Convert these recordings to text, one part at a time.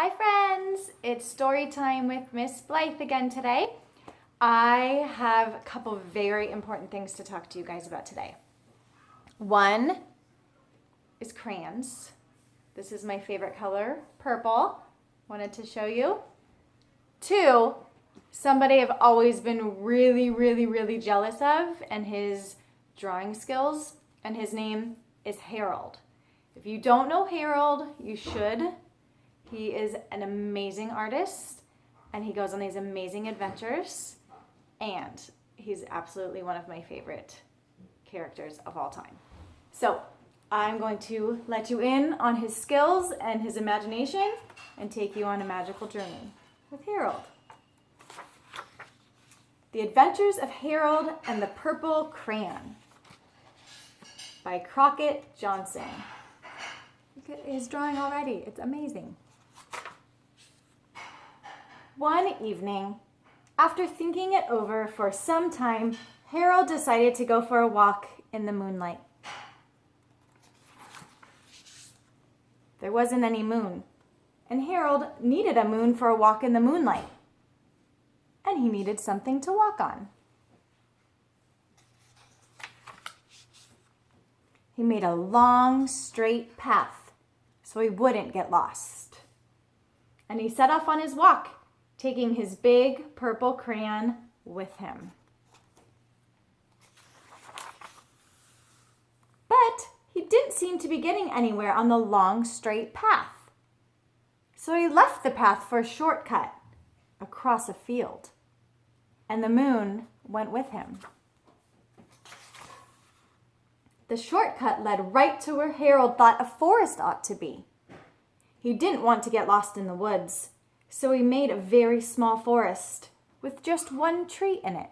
Hi friends, it's story time with Miss Blythe again today. I have a couple of very important things to talk to you guys about today. One is crayons. This is my favorite color, purple. Wanted to show you. Two, somebody I've always been really jealous of and his drawing skills, and his name is Harold. If you don't know Harold, you should. He is an amazing artist and he goes on these amazing adventures, and he's absolutely one of my favorite characters of all time. So I'm going to let you in on his skills and his imagination and take you on a magical journey with Harold. The Adventures of Harold and the Purple Crayon by Crockett Johnson. Look at his drawing already. It's amazing. One evening, after thinking it over for some time, Harold decided to go for a walk in the moonlight. There wasn't any moon, and Harold needed a moon for a walk in the moonlight. And he needed something to walk on. He made a long, straight path so he wouldn't get lost. And he set off on his walk, taking his big purple crayon with him. But he didn't seem to be getting anywhere on the long, straight path. So he left the path for a shortcut across a field, and the moon went with him. The shortcut led right to where Harold thought a forest ought to be. He didn't want to get lost in the woods, so he made a very small forest with just one tree in it.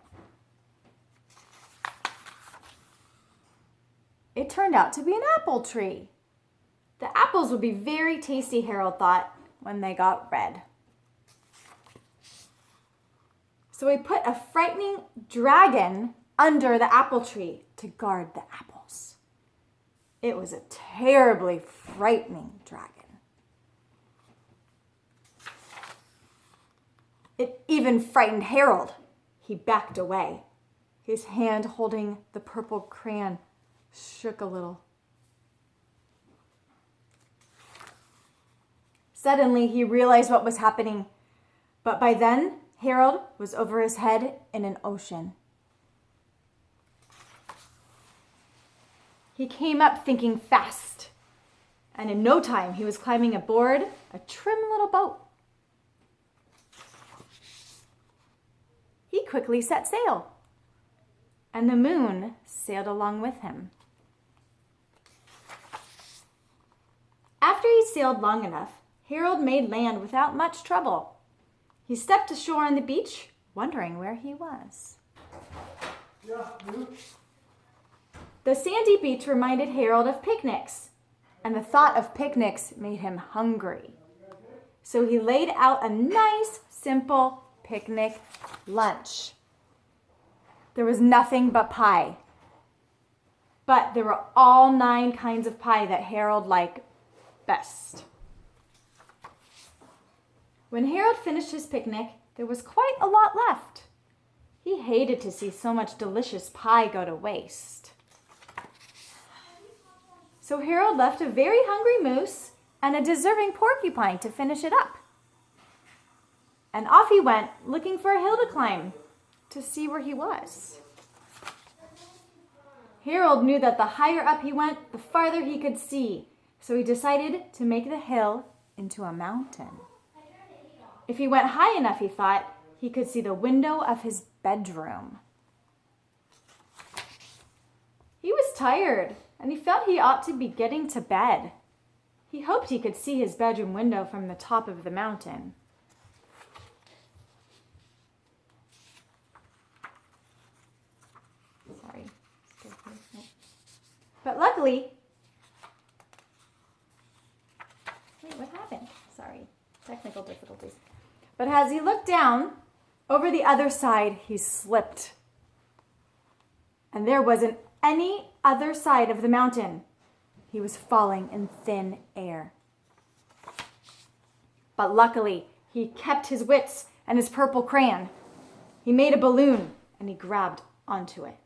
It turned out to be an apple tree. The apples would be very tasty, Harold thought, when they got red. So he put a frightening dragon under the apple tree to guard the apples. It was a terribly frightening dragon. It even frightened Harold. He backed away. His hand holding the purple crayon shook a little. Suddenly, he realized what was happening, but by then, Harold was over his head in an ocean. He came up thinking fast, and in no time, he was climbing aboard a trim little boat. He quickly set sail, and the moon sailed along with him. After he sailed long enough, Harold made land without much trouble. He stepped ashore on the beach, wondering where he was. The sandy beach reminded Harold of picnics, and the thought of picnics made him hungry. So he laid out a nice, simple picnic lunch. There was nothing but pie. But there were all 9 kinds of pie that Harold liked best. When Harold finished his picnic, there was quite a lot left. He hated to see so much delicious pie go to waste. So Harold left a very hungry moose and a deserving porcupine to finish it up. And off he went, looking for a hill to climb to see where he was. Harold knew that the higher up he went, the farther he could see, so he decided to make the hill into a mountain. If he went high enough, he thought, he could see the window of his bedroom. He was tired, and he felt he ought to be getting to bed. He hoped he could see his bedroom window from the top of the mountain. Sorry. But luckily, wait, what happened? Sorry, technical difficulties. But as he looked down, over the other side, he slipped. And there wasn't any other side of the mountain. He was falling in thin air. But luckily, he kept his wits and his purple crayon. He made a balloon and he grabbed onto it.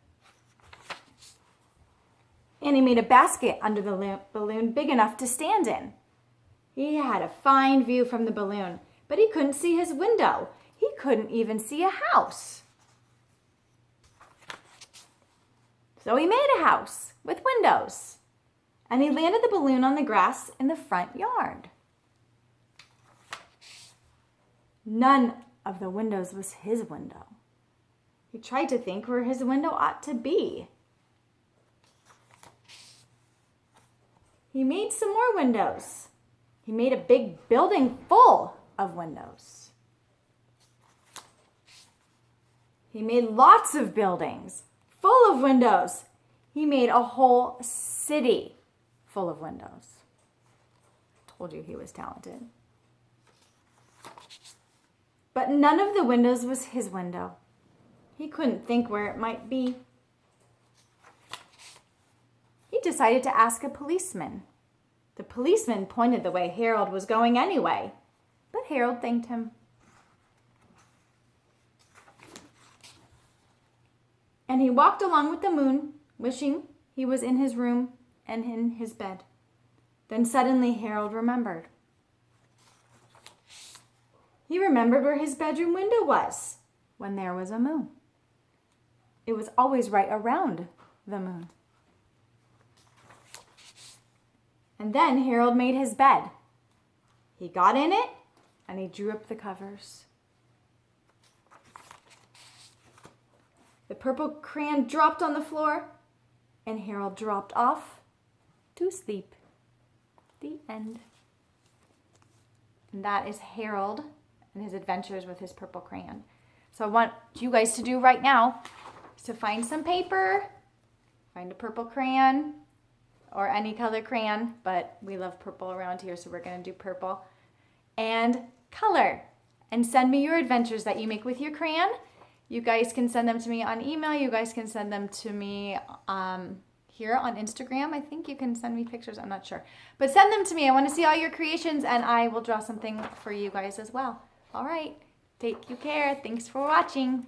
And he made a basket under the balloon big enough to stand in. He had a fine view from the balloon, but he couldn't see his window. He couldn't even see a house. So he made a house with windows, and he landed the balloon on the grass in the front yard. None of the windows was his window. He tried to think where his window ought to be. He made some more windows. He made a big building full of windows. He made lots of buildings full of windows. He made a whole city full of windows. Told you he was talented. But none of the windows was his window. He couldn't think where it might be. He decided to ask a policeman. The policeman pointed the way Harold was going anyway, but Harold thanked him. And he walked along with the moon, wishing he was in his room and in his bed. Then suddenly Harold remembered. He remembered where his bedroom window was when there was a moon. It was always right around the moon. And then Harold made his bed. He got in it and he drew up the covers. The purple crayon dropped on the floor and Harold dropped off to sleep. The end. And that is Harold and his adventures with his purple crayon. So I want you guys to do right now is to find some paper, find a purple crayon, or any color crayon, but we love purple around here, so we're gonna do purple, and color. And send me your adventures that you make with your crayon. You guys can send them to me on email. You guys can send them to me here on Instagram. I think you can send me pictures, I'm not sure. But send them to me. I wanna see all your creations and I will draw something for you guys as well. All right, take care. Thanks for watching.